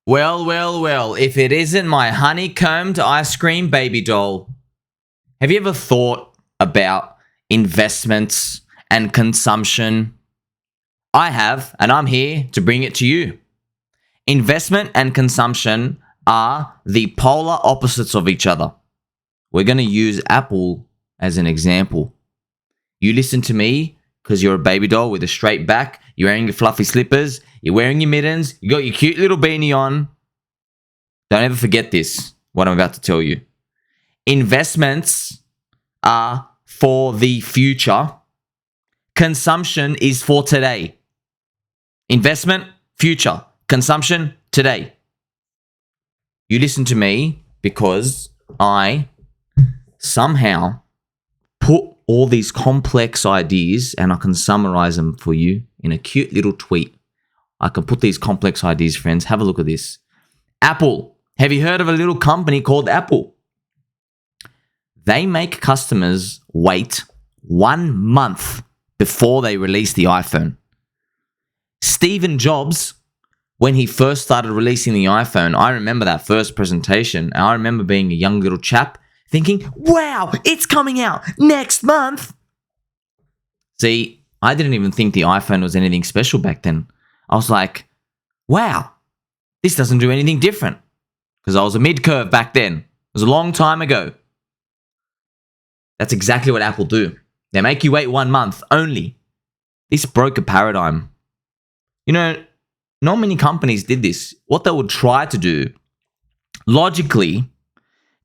Well, if it isn't my honeycombed ice cream baby doll. Have you ever thought about investments and consumption? I have, and I'm here to bring it to you. Investment and consumption are the polar opposites of each other. We're going to use Apple as an example. You listen to me because you're a baby doll with a straight back, you're wearing your fluffy slippers, you're wearing your mittens, you got your cute little beanie on. Don't ever forget this, what I'm about to tell you. Investments are for the future. Consumption is for today. Investment, future. Consumption, today. You listen to me because I somehow put all these complex ideas and I can summarize them for you in a cute little tweet. I can put these complex ideas, friends. Have a look at this. Apple. Have you heard of a little company called Apple? They make customers wait 1 month before they release the iPhone. Steve Jobs, when he first started releasing the iPhone, I remember that first presentation. And I remember being a young little chap thinking, wow, it's coming out next month. See, I didn't even think the iPhone was anything special back then. I was like, wow, this doesn't do anything different. Because I was a mid-curve back then. It was a long time ago. That's exactly what Apple do. They make you wait 1 month only. This broke a paradigm. You know, not many companies did this. What they would try to do, logically,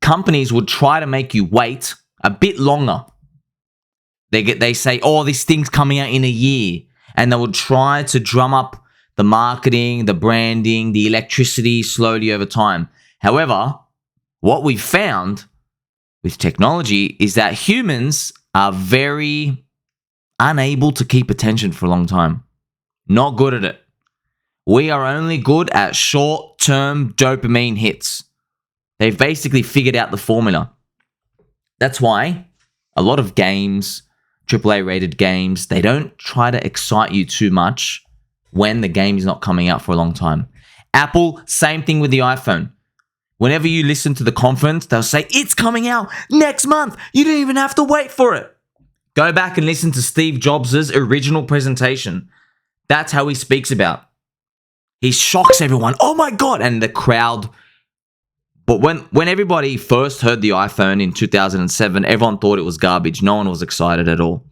companies would try to make you wait a bit longer. They say, oh, this thing's coming out in a year. And they would try to drum up the marketing, the branding, the electricity slowly over time. However, what we found with technology is that humans are very unable to keep attention for a long time. Not good at it. We are only good at short-term dopamine hits. They've basically figured out the formula. That's why a lot of games, AAA rated games, they don't try to excite you too much when the game is not coming out for a long time. Apple, same thing with the iPhone. Whenever you listen to the conference, they'll say, it's coming out next month. You didn't even have to wait for it. Go back and listen to Steve Jobs' original presentation. That's how he speaks about. He shocks everyone. Oh my God. And the crowd. But when everybody first heard the iPhone in 2007, everyone thought it was garbage. No one was excited at all.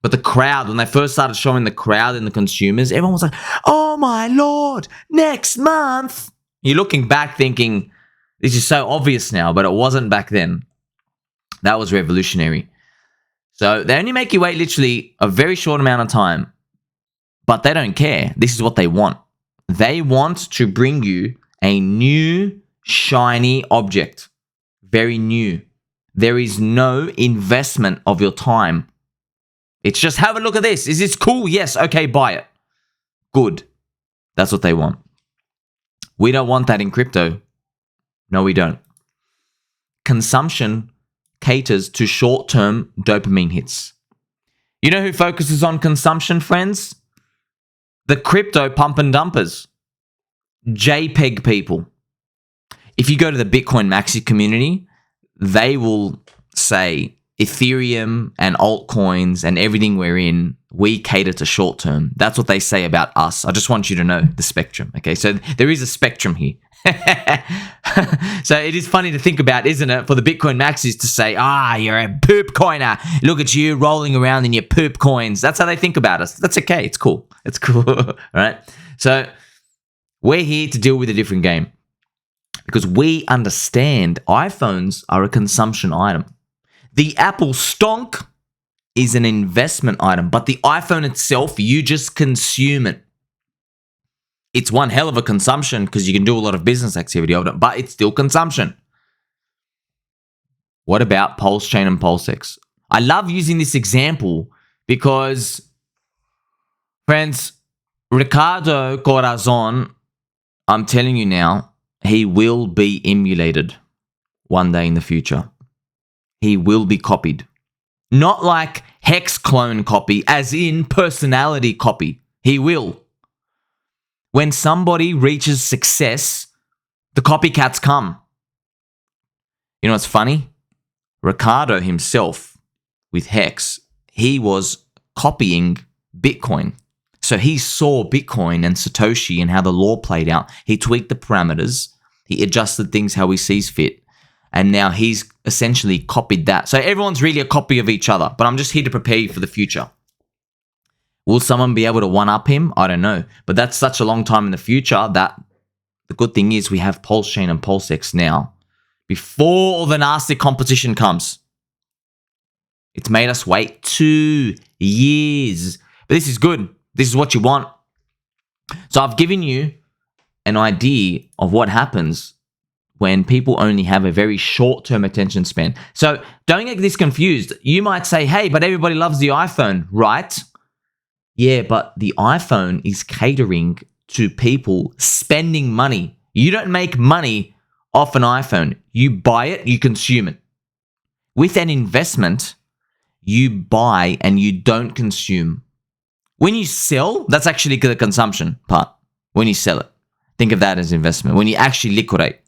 But the crowd, when they first started showing the crowd and the consumers, everyone was like, oh my Lord, next month. You're looking back thinking, this is so obvious now, but it wasn't back then. That was revolutionary. So they only make you wait literally a very short amount of time, but they don't care. This is what they want. They want to bring you a new, shiny object. Very new. There is no investment of your time. It's just, have a look at this. Is this cool? Yes. Okay, buy it. Good. That's what they want. We don't want that in crypto. No, we don't. Consumption caters to short-term dopamine hits. You know who focuses on consumption, friends? The crypto pump and dumpers. JPEG people. If you go to the Bitcoin Maxi community, they will say Ethereum and altcoins and everything we're in, we cater to short term. That's what they say about us. I just want you to know the spectrum. Okay, so there is a spectrum here. So it is funny to think about, isn't it, for the Bitcoin Maxis to say, you're a poop coiner. Look at you rolling around in your poop coins. That's how they think about us. That's okay. It's cool. It's cool. All right. So we're here to deal with a different game because we understand iPhones are a consumption item. The Apple stonk is an investment item, but the iPhone itself, you just consume it. It's one hell of a consumption because you can do a lot of business activity of it, but it's still consumption. What about PulseChain and PulseX? I love using this example because, friends, Ricardo Corazon, I'm telling you now, he will be emulated one day in the future. He will be copied. Not like hex clone copy, as in personality copy. He will. When somebody reaches success, the copycats come. You know what's funny? Ricardo himself, with Hex, he was copying Bitcoin. So he saw Bitcoin and Satoshi and how the law played out. He tweaked the parameters. He adjusted things how he sees fit. And now he's essentially copied that. So everyone's really a copy of each other. But I'm just here to prepare you for the future. Will someone be able to one-up him? I don't know. But that's such a long time in the future that the good thing is we have PulseChain and PulseX now. Before all the nasty competition comes. It's made us wait 2 years. But this is good. This is what you want. So I've given you an idea of what happens when people only have a very short-term attention span. So don't get this confused. You might say, hey, but everybody loves the iPhone, right? Yeah, but the iPhone is catering to people spending money. You don't make money off an iPhone. You buy it, you consume it. With an investment, you buy and you don't consume. When you sell, that's actually the consumption part. When you sell it, think of that as investment. When you actually liquidate.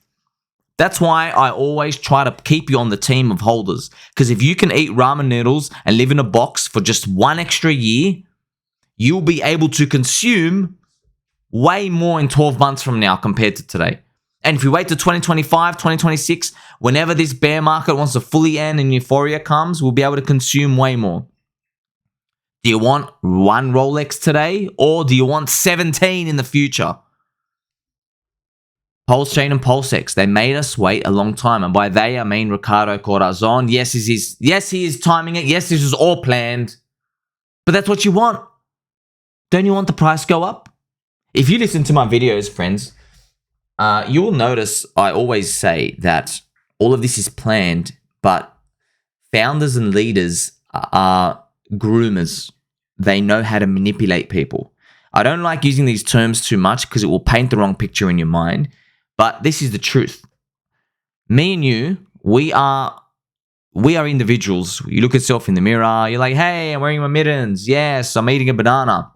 That's why I always try to keep you on the team of holders. Because if you can eat ramen noodles and live in a box for just 1 extra year, you'll be able to consume way more in 12 months from now compared to today. And if you wait to 2025, 2026, whenever this bear market wants to fully end and euphoria comes, we'll be able to consume way more. Do you want 1 Rolex today or do you want 17 in the future? PulseChain and PulseX, they made us wait a long time. And by they, I mean Ricardo Corazon. Yes, he is timing it. Yes, this is all planned. But that's what you want. Don't you want the price go up? If you listen to my videos, friends, you will notice I always say that all of this is planned, but founders and leaders are groomers. They know how to manipulate people. I don't like using these terms too much because it will paint the wrong picture in your mind, but this is the truth. Me and you, we are individuals. You look at yourself in the mirror, you're like, hey, I'm wearing my mittens. Yes, I'm eating a banana.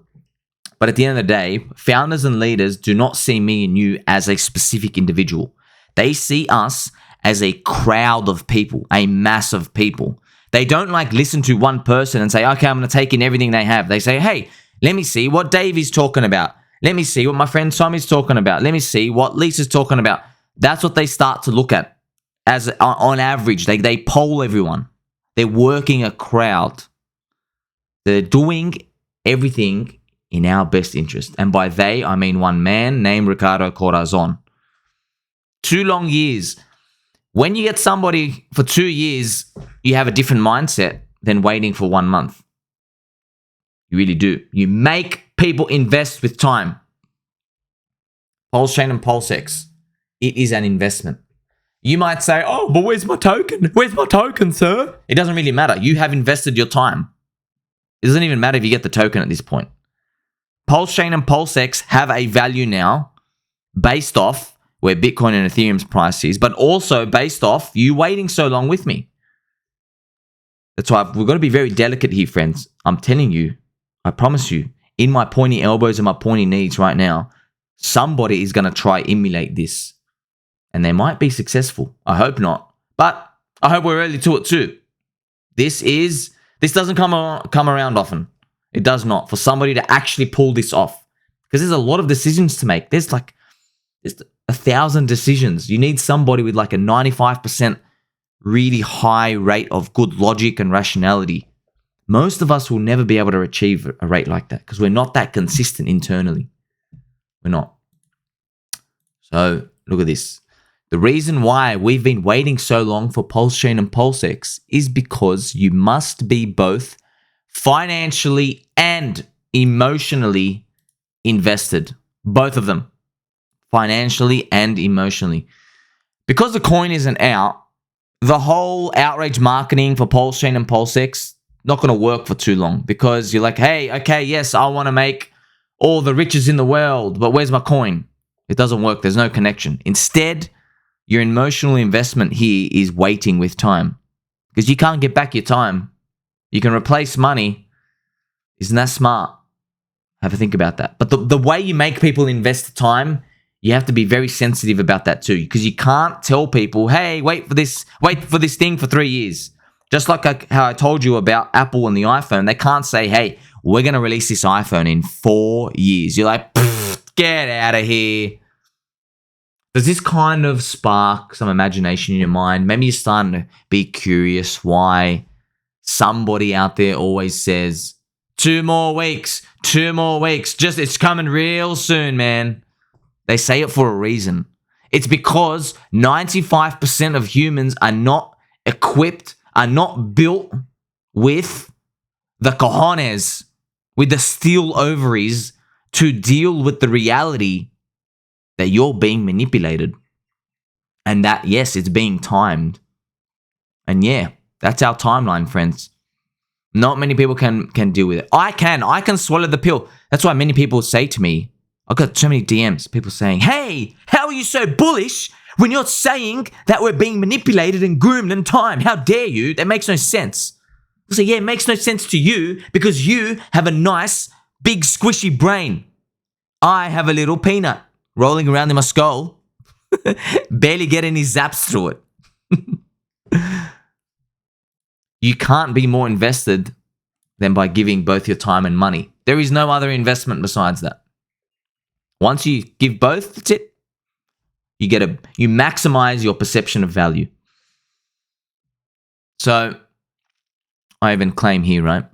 But at the end of the day, founders and leaders do not see me and you as a specific individual. They see us as a crowd of people, a mass of people. They don't listen to one person and say, okay, I'm going to take in everything they have. They say, hey, let me see what Dave is talking about. Let me see what my friend Tom is talking about. Let me see what Lisa's talking about. That's what they start to look at as on average. They poll everyone. They're working a crowd. They're doing everything in our best interest. And by they, I mean one man named Ricardo Corazon. 2 long years. When you get somebody for 2 years, you have a different mindset than waiting for 1 month. You really do. You make people invest with time. PulseChain and PulseX. It is an investment. You might say, oh, but where's my token? Where's my token, sir? It doesn't really matter. You have invested your time. It doesn't even matter if you get the token at this point. PulseChain and PulseX have a value now based off where Bitcoin and Ethereum's price is, but also based off you waiting so long with me. That's why we've got to be very delicate here, friends. I'm telling you, I promise you, in my pointy elbows and my pointy knees right now, somebody is going to try emulate this. And they might be successful. I hope not. But I hope we're early to it too. This doesn't come around often. It does not. For somebody to actually pull this off. Because there's a lot of decisions to make. There's 1,000 decisions. You need somebody with a 95% really high rate of good logic and rationality. Most of us will never be able to achieve a rate like that because we're not that consistent internally. We're not. So look at this. The reason why we've been waiting so long for PulseChain and PulseX is because you must be both financially and emotionally invested. Both of them. Financially and emotionally. Because the coin isn't out, the whole outrage marketing for PulseChain and PulseX not going to work for too long because you're like, hey, okay, yes, I want to make all the riches in the world, but where's my coin? It doesn't work. There's no connection. Instead, your emotional investment here is waiting with time because you can't get back your time. You can replace money. Isn't that smart? Have a think about that. But the way you make people invest time, you have to be very sensitive about that too, because you can't tell people, hey, wait for this thing for 3 years. Just like how I told you about Apple and the iPhone, they can't say, hey, we're going to release this iPhone in 4 years. You're like, get out of here. Does this kind of spark some imagination in your mind? Maybe you're starting to be curious why somebody out there always says, 2 more weeks, 2 more weeks. Just, it's coming real soon, man. They say it for a reason. It's because 95% of humans are not equipped, are not built with the cojones, with the steel ovaries to deal with the reality that you're being manipulated. And that, yes, it's being timed. And yeah, that's our timeline, friends. Not many people can deal with it. I can swallow the pill. That's why many people say to me, I've got so many DMs, people saying, hey, how are you so bullish when you're saying that we're being manipulated and groomed and timed? How dare you? That makes no sense. I say, yeah, it makes no sense to you because you have a nice, big, squishy brain. I have a little peanut rolling around in my skull, barely get any zaps through it. You can't be more invested than by giving both your time and money. There is no other investment besides that. Once you give both, that's it. You maximize your perception of value. So I even claim here, right?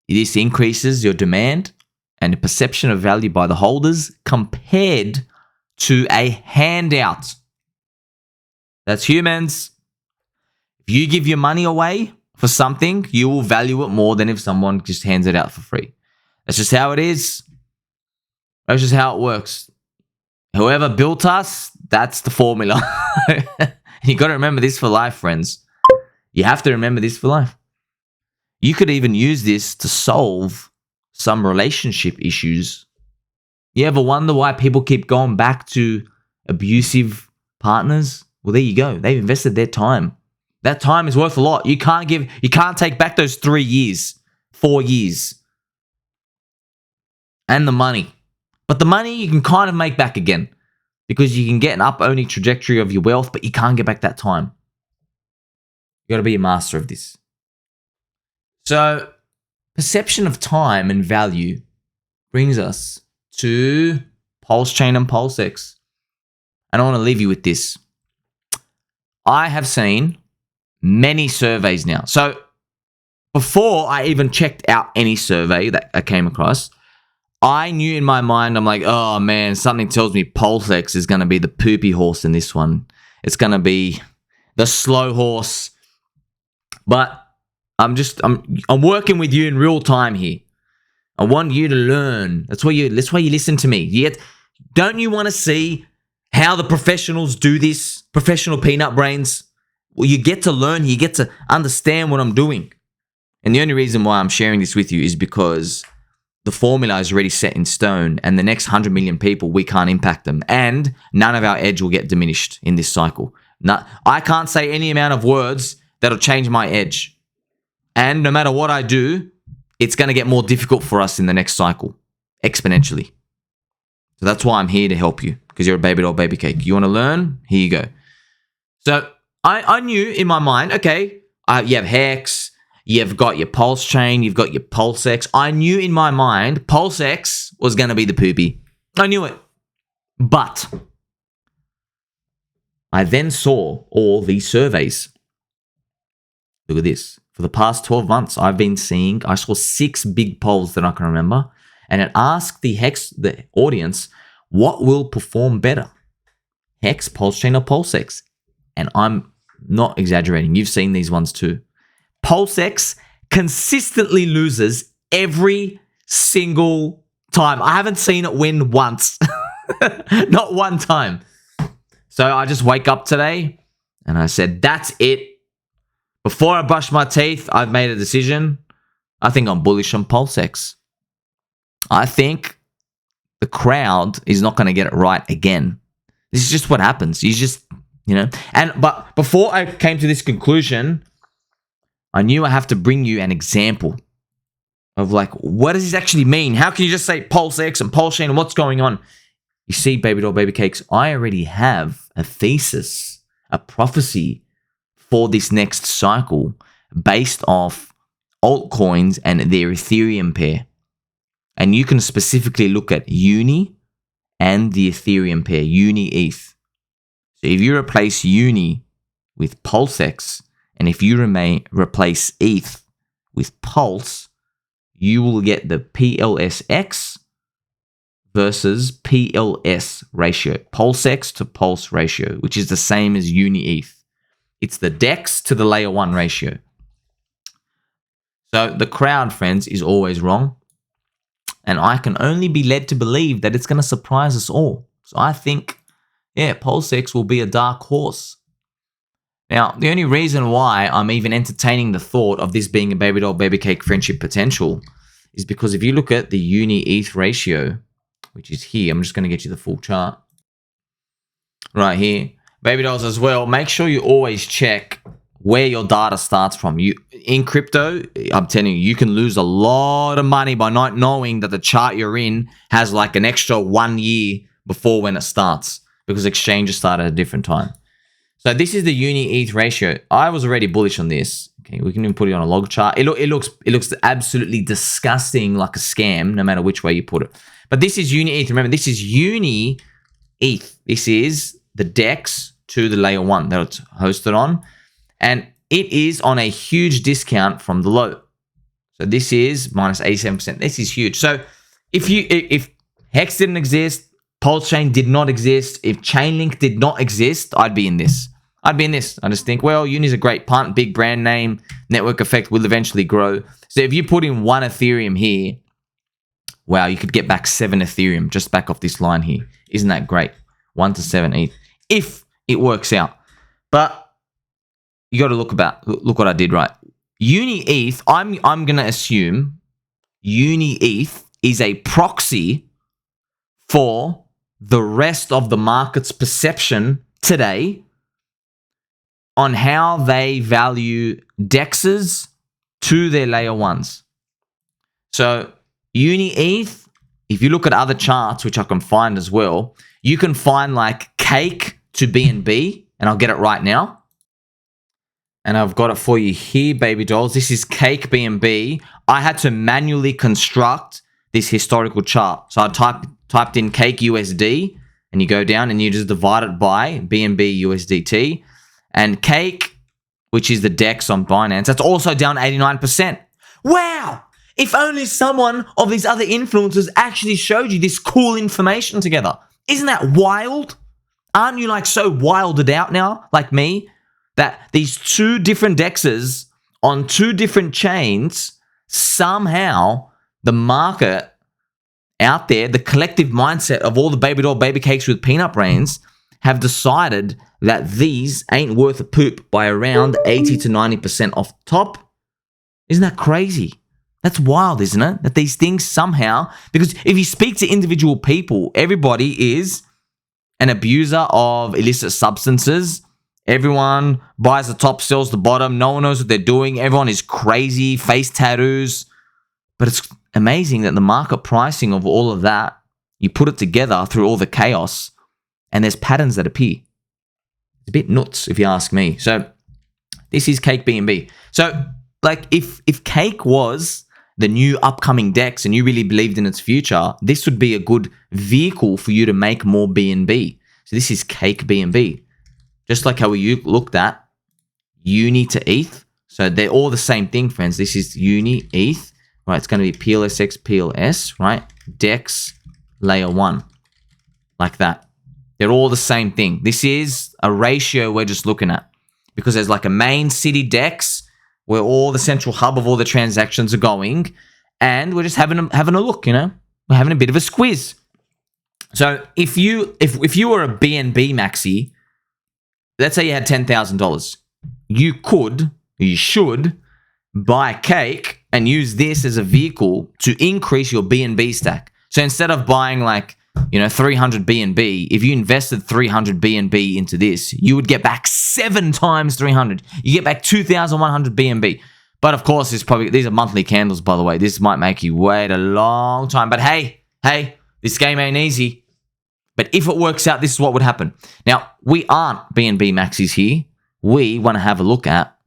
This increases your demand and the perception of value by the holders compared to a handout. That's humans. If you give your money away for something, you will value it more than if someone just hands it out for free. That's just how it is. That's just how it works. Whoever built us, that's the formula. You got to remember this for life, friends. You have to remember this for life. You could even use this to solve some relationship issues. You ever wonder why people keep going back to abusive partners? Well, there you go. They've invested their time. That time is worth a lot. You can't take back those 3 years, 4 years, and the money. But the money you can kind of make back again because you can get an up-only trajectory of your wealth, but you can't get back that time. You got to be a master of this. So, perception of time and value brings us to PulseChain and PulseX. And I want to leave you with this. I have seen many surveys now. So, before I even checked out any survey that I came across, I knew in my mind, I'm like, oh man, something tells me PulseX is going to be the poopy horse in this one. It's going to be the slow horse. But I'm working with you in real time here. I want you to learn. That's why you listen to me. Don't you want to see how the professionals do this? Professional peanut brains. Well, you get to learn. You get to understand what I'm doing. And the only reason why I'm sharing this with you is because the formula is already set in stone, and the next 100 million people, we can't impact them. And none of our edge will get diminished in this cycle. I can't say any amount of words that'll change my edge. And no matter what I do, it's going to get more difficult for us in the next cycle, exponentially. So that's why I'm here to help you, because you're a baby doll, baby cake. You want to learn? Here you go. So I knew in my mind, okay, you have Hex, you've got your PulseChain, you've got your PulseX. I knew in my mind PulseX was going to be the poopy. I knew it. But I then saw all these surveys. Look at this. For the past 12 months, I saw 6 big polls that I can remember, and it asked the audience, what will perform better? Hex, PulseChain, or PulseX? And I'm not exaggerating. You've seen these ones too. PulseX consistently loses every single time. I haven't seen it win once. Not one time. So I just wake up today and I said, that's it. Before I brush my teeth, I've made a decision. I think I'm bullish on PulseX. I think the crowd is not going to get it right again. This is just what happens. You just, but before I came to this conclusion, I knew I have to bring you an example of like, what does this actually mean? How can you just say PulseX and PulseChain and what's going on? You see, baby doll, baby cakes, I already have a thesis, a prophecy for this next cycle based off altcoins and their Ethereum pair. And you can specifically look at Uni and the Ethereum pair, Uni-ETH. So if you replace Uni with PulseX, and if you replace ETH with Pulse, you will get the PLSX versus PLS ratio, PulseX to Pulse ratio, which is the same as Uni-ETH. It's the DEX to the layer 1 ratio. So the crowd, friends, is always wrong. And I can only be led to believe that it's going to surprise us all. So I think, yeah, PulseX will be a dark horse. Now, the only reason why I'm even entertaining the thought of this being a baby doll, baby cake friendship potential is because if you look at the Uni-ETH ratio, which is here, I'm just going to get you the full chart. Right here. Baby dolls as well, make sure you always check where your data starts from. In crypto, I'm telling you, you can lose a lot of money by not knowing that the chart you're in has like an extra 1 year before when it starts, because exchanges start at a different time. So this is the Uni-ETH ratio. I was already bullish on this. Okay, we can even put it on a log chart. It looks absolutely disgusting, like a scam, no matter which way you put it. But this is Uni-ETH. Remember, this is Uni-ETH. This is the DEX to the layer 1 that it's hosted on. And it is on a huge discount from the low. So this is minus 87%. This is huge. So if Hex didn't exist, PulseChain did not exist, if Chainlink did not exist, I'd be in this. I just think, well, Uni's a great punt, big brand name, network effect will eventually grow. So if you put in 1 Ethereum here, wow, you could get back 7 Ethereum just back off this line here. Isn't that great? 1 to 7 ETH, if it works out. But you got to look what I did, right? Uni-ETH, I'm going to assume Uni-ETH is a proxy for the rest of the market's perception today on how they value DEXs to their layer 1s. So Uni-ETH, if you look at other charts, which I can find as well, you can find like Cake to BNB, and I'll get it right now. And I've got it for you here, baby dolls. This is Cake BNB. I had to manually construct this historical chart. So I typed in Cake USD, and you go down and you just divide it by BNB USDT. And Cake, which is the DEX on Binance, that's also down 89%. Wow! If only someone of these other influencers actually showed you this cool information together. Isn't that wild? Aren't you like so wilded out now, like me, that these 2 different DEXs on 2 different chains, somehow the market out there, the collective mindset of all the baby doll baby cakes with peanut brains, have decided that these ain't worth a poop by around 80 to 90% off the top? Isn't that crazy? That's wild, isn't it? That these things somehow, because if you speak to individual people, everybody is an abuser of illicit substances. Everyone buys the top, sells the bottom. No one knows what they're doing. Everyone is crazy, face tattoos. But it's amazing that the market pricing of all of that, you put it together through all the chaos, and there's patterns that appear. It's a bit nuts, if you ask me. So this is Cake BNB. So like if Cake was the new upcoming DEX and you really believed in its future, this would be a good vehicle for you to make more BNB. So this is Cake BNB. Just like how we looked at Uni to ETH. So they're all the same thing, friends. This is Uni, ETH. Right, it's going to be PLSX, PLS, right? DEX, layer 1. Like that. They're all the same thing. This is a ratio we're just looking at. Because there's like a main city DEX where all the central hub of all the transactions are going. And we're just having a look, you know? We're having a bit of a squiz. So if you were a BNB maxi, let's say you had $10,000. You should buy Cake and use this as a vehicle to increase your BNB stack. So instead of buying like, 300 BNB, if you invested 300 BNB into this, you would get back 7 times 300. You get back 2,100 BNB. But of course, these are monthly candles, by the way. This might make you wait a long time. But hey, this game ain't easy. But if it works out, this is what would happen. Now, we aren't BNB maxis here. We want to have a look at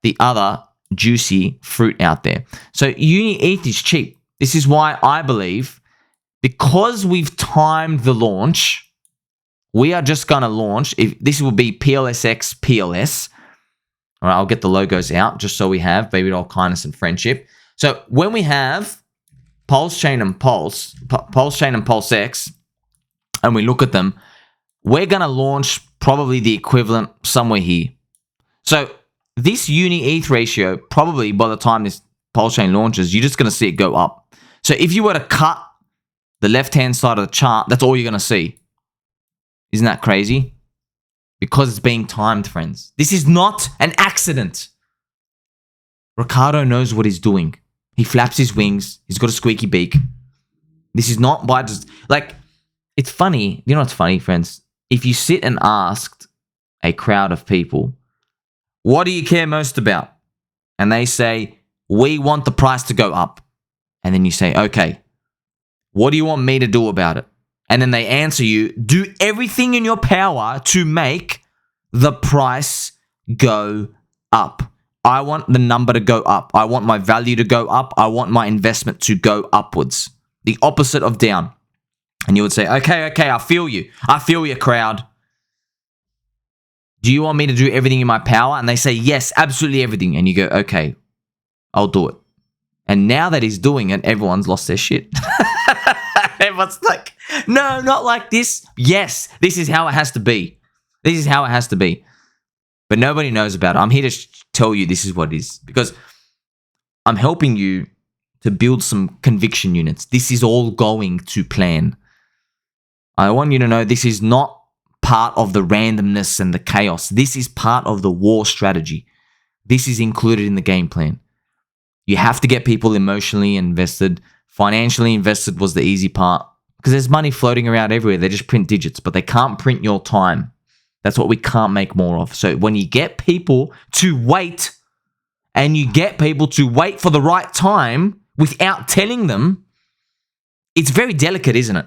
the other juicy fruit out there. So Uni ETH is cheap. This is why I believe, because we've timed the launch, we are just going to launch. If this will be PLSX PLS. All right, I'll get the logos out just so we have Baby Doll, Kindness, and Friendship. So when we have PulseChain and PulseChain and PulseX, and we look at them, we're going to launch probably the equivalent somewhere here. So this Uni ETH ratio, probably by the time this PulseChain launches, you're just going to see it go up. So if you were to cut the left-hand side of the chart, that's all you're going to see. Isn't that crazy? Because it's being timed, friends. This is not an accident. Ricardo knows what he's doing. He flaps his wings. He's got a squeaky beak. This is not by just... Like, it's funny. You know what's funny, friends? If you sit and asked a crowd of people, what do you care most about? And they say, we want the price to go up. And then you say, okay, what do you want me to do about it? And then they answer you, do everything in your power to make the price go up. I want the number to go up. I want my value to go up. I want my investment to go upwards. The opposite of down. And you would say, okay, I feel you. I feel you, crowd. Do you want me to do everything in my power? And they say, yes, absolutely everything. And you go, okay, I'll do it. And now that he's doing it, everyone's lost their shit. Everyone's like, no, not like this. Yes, this is how it has to be. This is how it has to be. But nobody knows about it. I'm here to tell you this is what it is. Because I'm helping you to build some conviction units. This is all going to plan. I want you to know this is not part of the randomness and the chaos. This is part of the war strategy. This is included in the game plan. You have to get people emotionally invested. Financially invested was the easy part because there's money floating around everywhere. They just print digits, but they can't print your time. That's what we can't make more of. So when you get people to wait and you get people to wait for the right time without telling them, it's very delicate, isn't it?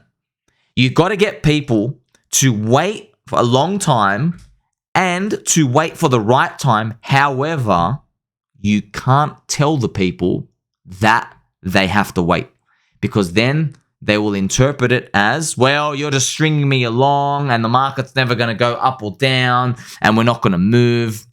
You've got to get people to wait for a long time and to wait for the right time. However, you can't tell the people that they have to wait because then they will interpret it as, well, you're just stringing me along and the market's never going to go up or down and we're not going to move.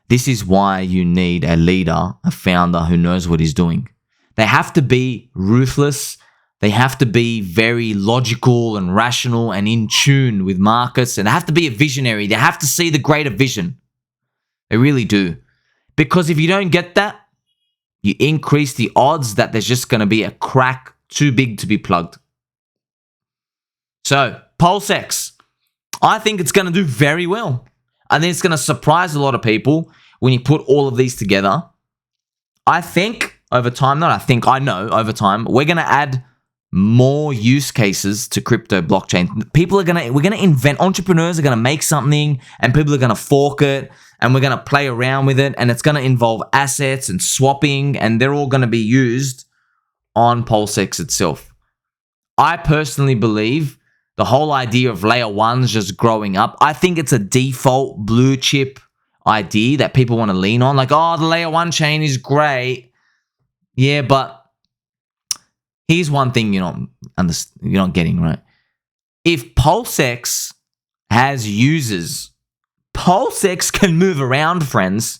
This is why you need a leader, a founder who knows what he's doing. They have to be ruthless. They have to be very logical and rational and in tune with markets. And they have to be a visionary. They have to see the greater vision. They really do. Because if you don't get that, you increase the odds that there's just going to be a crack too big to be plugged. So, PulseX, I think it's going to do very well. I think it's going to surprise a lot of people when you put all of these together. I think over time, I know over time, we're going to add more use cases to crypto blockchain. We're going to invent, entrepreneurs are going to make something and people are going to fork it and we're going to play around with it and it's going to involve assets and swapping and they're all going to be used on PulseX itself. I personally believe the whole idea of layer ones just growing up, I think it's a default blue chip idea that people want to lean on. Like, oh, the layer one chain is great. Yeah, but here's one thing you're not getting, right? If PulseX has users, PulseX can move around, friends.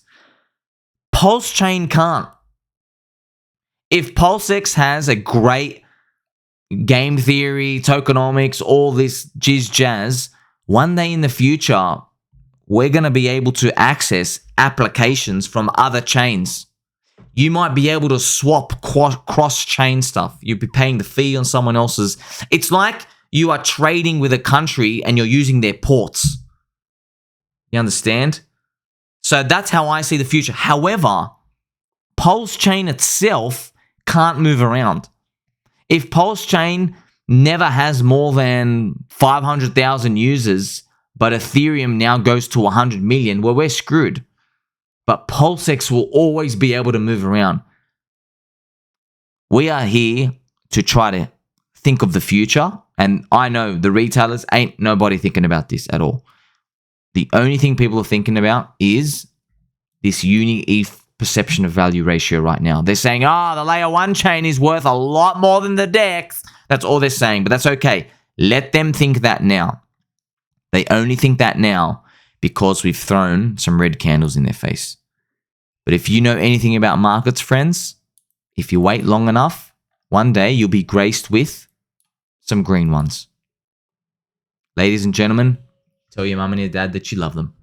PulseChain can't. If PulseX has a great game theory, tokenomics, all this jizz jazz, one day in the future, we're going to be able to access applications from other chains. You might be able to swap cross-chain stuff. You'll be paying the fee on someone else's. It's like you are trading with a country and you're using their ports. You understand? So that's how I see the future. However, PulseChain itself can't move around. If PulseChain never has more than 500,000 users, but Ethereum now goes to 100 million, well, we're screwed. but PulseX will always be able to move around. We are here to try to think of the future, and I know the retailers ain't nobody thinking about this at all. The only thing people are thinking about is this uni-ETH perception of value ratio right now. They're saying, the layer 1 chain is worth a lot more than the DEX. That's all they're saying, but that's okay. Let them think that now. They only think that now because we've thrown some red candles in their face. But if you know anything about markets, friends, if you wait long enough, one day you'll be graced with some green ones. Ladies and gentlemen, tell your mum and your dad that you love them.